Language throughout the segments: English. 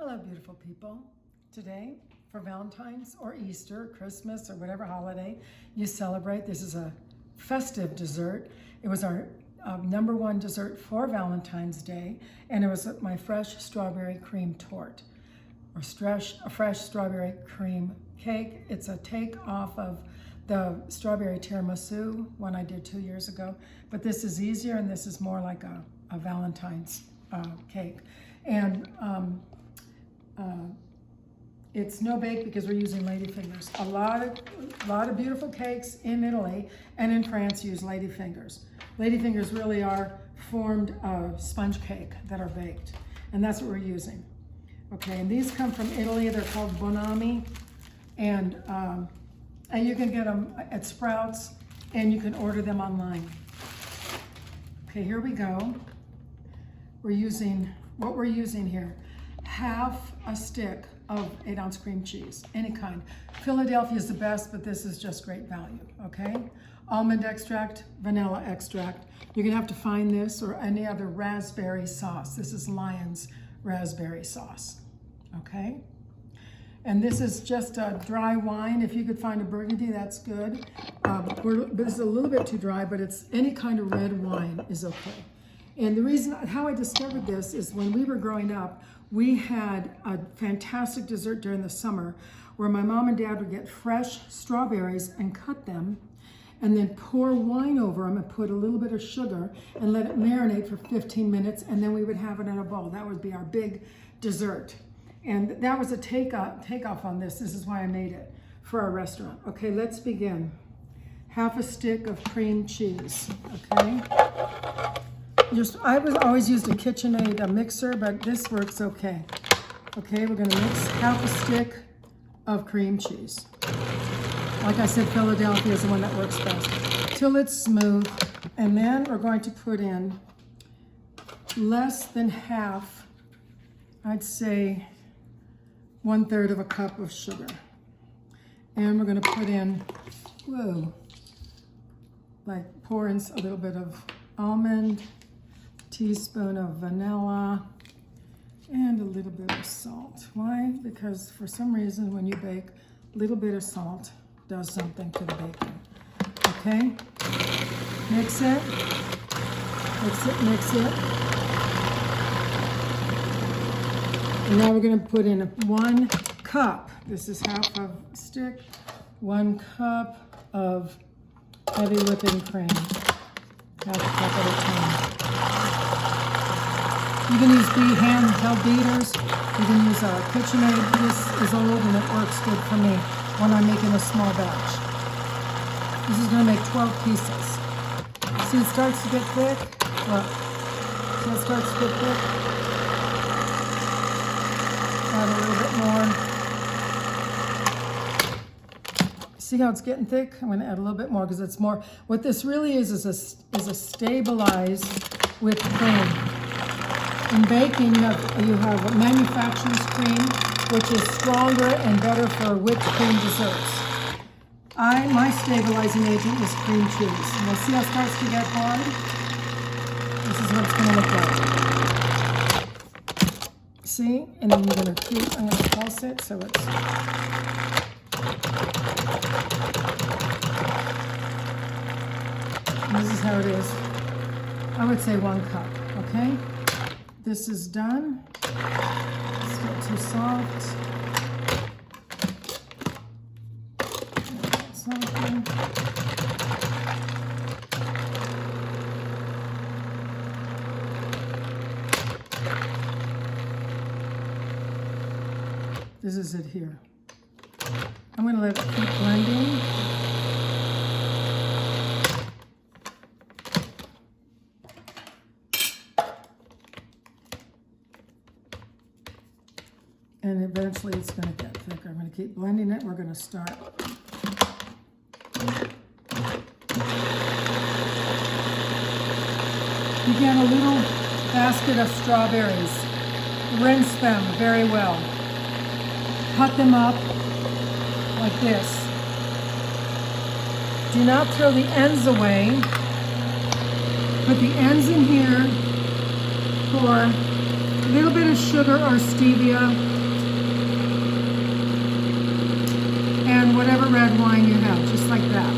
Hello, beautiful people. Today, for Valentine's or Easter, Christmas, or whatever holiday you celebrate, this is a festive dessert. It was our #1 dessert for Valentine's Day, and it was my fresh strawberry cream torte, or a fresh strawberry cream cake. It's a take off of the strawberry tiramisu one I did 2 years ago, but this is easier, and this is more like a Valentine's cake. And it's no bake because we're using ladyfingers. A lot of beautiful cakes in Italy and in France use ladyfingers. Ladyfingers really are formed sponge cake that are baked, and that's what we're using. Okay, and these come from Italy. They're called Bonami, and you can get them at Sprouts, and you can order them online. Okay, here we go. What we're using here, half a stick of 8-ounce cream cheese, any kind. Philadelphia is the best, but this is just great value, okay? Almond extract, vanilla extract. You're gonna have to find this or any other raspberry sauce. This is Lion's raspberry sauce, okay? And this is just a dry wine. If you could find a Burgundy, that's good. This is a little bit too dry, but it's any kind of red wine is okay. And the reason how I discovered this is when we were growing up, we had a fantastic dessert during the summer where my mom and dad would get fresh strawberries and cut them and then pour wine over them and put a little bit of sugar and let it marinate for 15 minutes, and then we would have it in a bowl. That would be our big dessert. And that was a takeoff on this. This is why I made it for our restaurant. Okay, let's begin. Half a stick of cream cheese, okay? I always used a KitchenAid mixer, but this works okay. Okay, we're gonna mix half a stick of cream cheese. Like I said, Philadelphia is the one that works best. Till it's smooth, and then we're going to put in less than half, I'd say 1/3 of a cup of sugar. And we're gonna put in, pour in a little bit of almond, teaspoon of vanilla, and a little bit of salt. Why? Because for some reason when you bake, a little bit of salt does something to the baking. Okay? Mix it. Mix it, mix it. And now we're going to put in 1 cup. This is half a stick. 1 cup of heavy whipping cream. Half a cup at a time. You can use handheld beaters. You can use a KitchenAid. This is old and it works good for me when I'm making a small batch. This is going to make 12 pieces. See, it starts to get thick. Look. See, it starts to get thick. Add a little bit more. See how it's getting thick? I'm going to add a little bit more because it's more. What this really is a stabilized whipped cream. In baking, you have manufacturer's cream, which is stronger and better for whipped cream desserts. My stabilizing agent is cream cheese. And you'll see how it starts to get hard? This is what it's going to look like. See? And then I'm going to pulse it so it's... And this is how it is. I would say 1 cup, okay? This is done. It's not too soft. This is it here. I'm going to let it keep blending. And eventually it's going to get thicker. I'm going to keep blending it. We're going to start. You get a little basket of strawberries. Rinse them very well. Cut them up like this. Do not throw the ends away. Put the ends in here for a little bit of is sugar or stevia, and whatever red wine you have, just like that.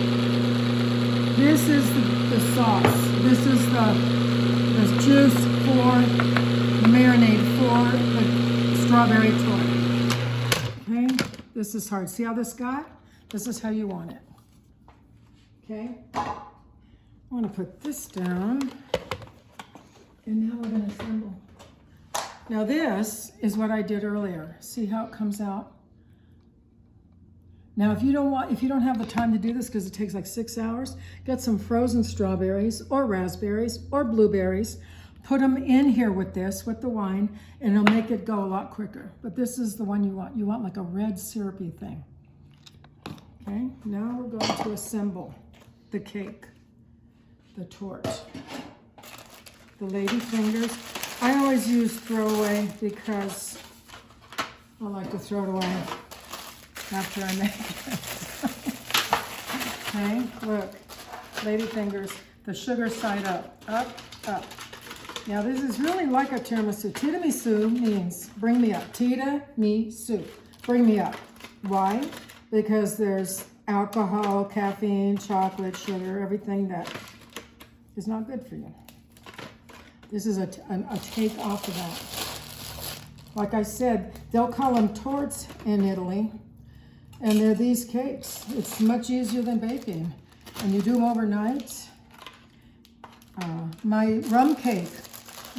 This is the sauce. This is the juice for the marinade for the strawberry torte. Okay, this is hard. See how this got? This is how you want it. Okay, I want to put this down, and now we're going to assemble. Now this is what I did earlier. See how it comes out? Now if you don't have the time to do this because it takes like 6 hours, get some frozen strawberries or raspberries or blueberries, put them in here with the wine, and it'll make it go a lot quicker. But this is the one you want. You want like a red syrupy thing. Okay, now we're going to assemble the cake, the torte, the lady fingers. I always use throwaway because I like to throw it away after I make it. Okay, look, lady fingers, the sugar side up, up, up. Now this is really like a tiramisu. Tiramisu means bring me up. Tiramisu, bring me up. Why? Because there's alcohol, caffeine, chocolate, sugar, everything that is not good for you. This is a take off of that. Like I said, they'll call them tortes in Italy, and they're these cakes. It's much easier than baking, and you do them overnight. My rum cake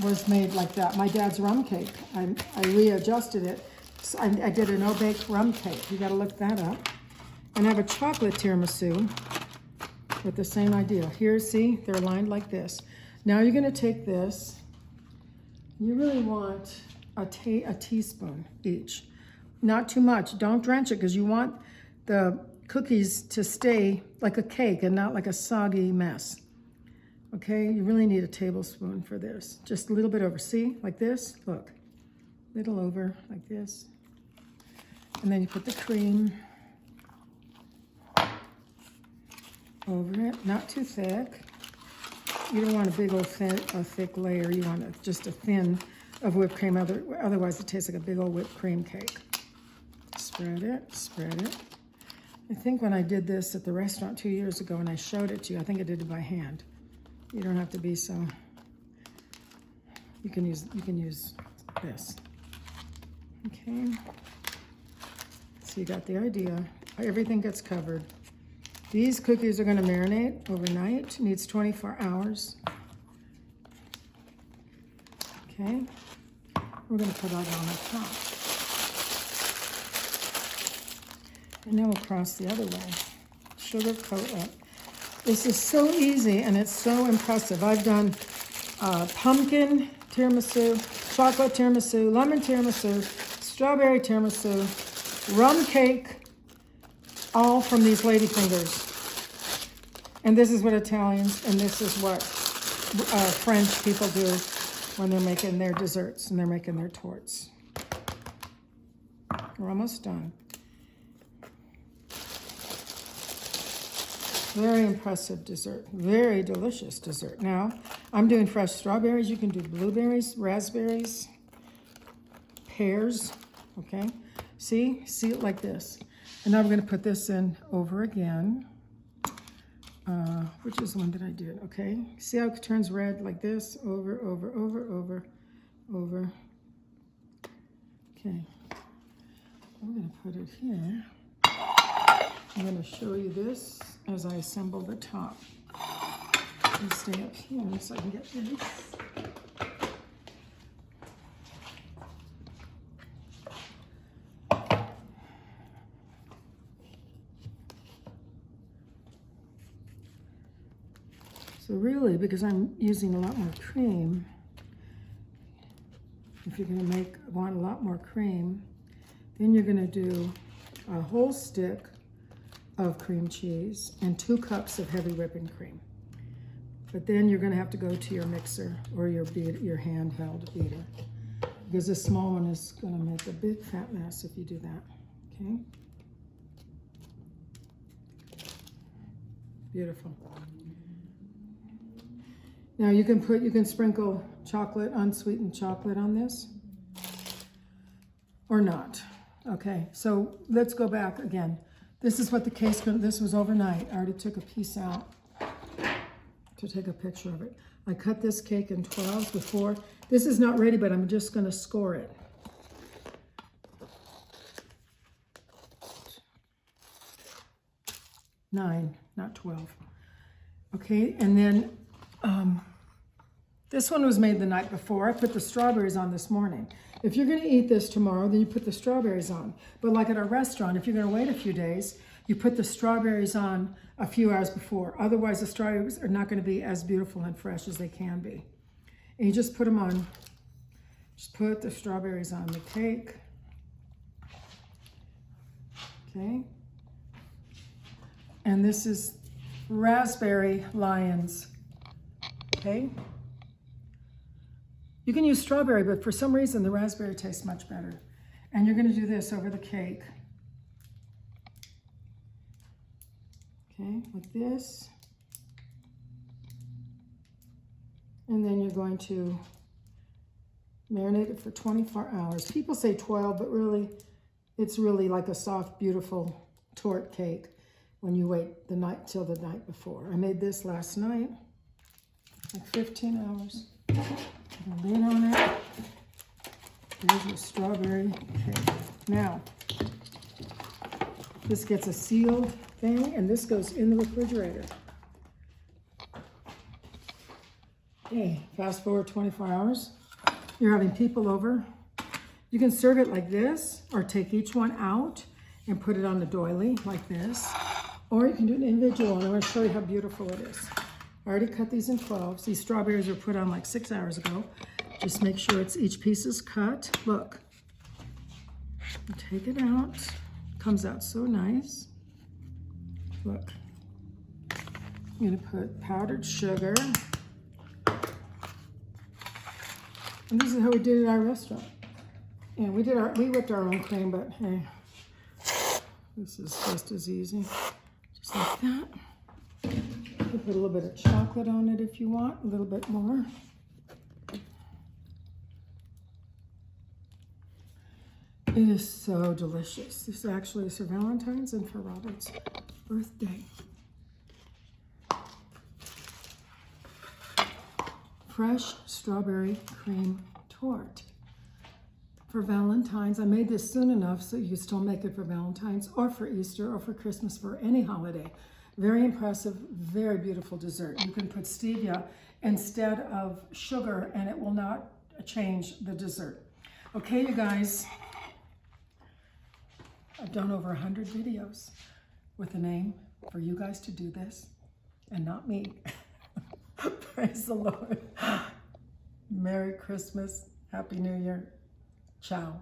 was made like that. My dad's rum cake. I readjusted it. So I did a no-bake rum cake. You got to look that up. And I have a chocolate tiramisu with the same idea. Here, see, they're lined like this. Now you're going to take this. You really want a teaspoon each. Not too much. Don't drench it because you want the cookies to stay like a cake and not like a soggy mess. Okay, you really need a tablespoon for this. Just a little bit over. See, like this. Look, little over like this. And then you put the cream over it. Not too thick. You don't want a big old thick layer. You want just a thin of whipped cream. Otherwise, it tastes like a big old whipped cream cake. Spread it, spread it. I think when I did this at the restaurant 2 years ago and I showed it to you, I think I did it by hand. You don't have to be so. You can use this. Okay. So you got the idea. Everything gets covered. These cookies are going to marinate overnight. It needs 24 hours. Okay. We're going to put that on the top. And now we'll cross the other way. Sugar coat up. This is so easy and it's so impressive. I've done pumpkin tiramisu, chocolate tiramisu, lemon tiramisu, strawberry tiramisu, rum cake, all from these lady fingers. And this is what Italians, and this is what French people do when they're making their desserts and they're making their tortes. We're almost done. Very impressive dessert, very delicious dessert. Now, I'm doing fresh strawberries. You can do blueberries, raspberries, pears, okay? See it like this. And now we're gonna put this in over again. Which is the one that I did, okay? See how it turns red like this? Over, over, over, over, over. Okay, I'm gonna put it here. I'm gonna show you this as I assemble the top. And stay up here so I can get this. So really, because I'm using a lot more cream, if you're gonna want a lot more cream, then you're gonna do a whole stick of cream cheese and 2 cups of heavy whipping cream. But then you're gonna have to go to your mixer or your handheld beater, because this small one is gonna make a big fat mess if you do that, okay? Beautiful. Now you can sprinkle chocolate, unsweetened chocolate on this. or not. Okay, so let's go back again. This is what the case, this was overnight. I already took a piece out to take a picture of it. I cut this cake in 12s before. This is not ready, but I'm just gonna score it. Nine, not 12. Okay, and then this one was made the night before. I put the strawberries on this morning. If you're gonna eat this tomorrow, then you put the strawberries on. But like at a restaurant, if you're gonna wait a few days, you put the strawberries on a few hours before. Otherwise, the strawberries are not gonna be as beautiful and fresh as they can be. And you just put them on, just put the strawberries on the cake. Okay. And this is Raspberry Lions, okay? You can use strawberry, but for some reason the raspberry tastes much better. And you're gonna do this over the cake. Okay, like this. And then you're going to marinate it for 24 hours. People say 12, but really, it's really like a soft, beautiful torte cake when you wait the night till the night before. I made this last night, like 15 hours. Put a lid on it. Here's your strawberry cake. Now, this gets a sealed thing, and this goes in the refrigerator. Okay, fast forward 24 hours. You're having people over. You can serve it like this, or take each one out and put it on the doily like this. Or you can do an individual, and I'm going to show you how beautiful it is. I already cut these in 12s. These strawberries were put on like 6 hours ago. Just make sure each piece is cut. Look. You take it out. Comes out so nice. Look. I'm going to put powdered sugar. And this is how we did it at our restaurant. And we whipped our own cream, but hey, this is just as easy. Just like that. You put a little bit of chocolate on it if you want, a little bit more. It is so delicious. This actually is for Valentine's and for Robert's birthday. Fresh strawberry cream torte. For Valentine's, I made this soon enough so you still make it for Valentine's or for Easter or for Christmas, for any holiday. Very impressive, very beautiful dessert. You can put stevia instead of sugar and it will not change the dessert. Okay, you guys, I've done over 100 videos with a name for you guys to do this and not me. Praise the Lord. Merry Christmas, Happy New Year. Ciao.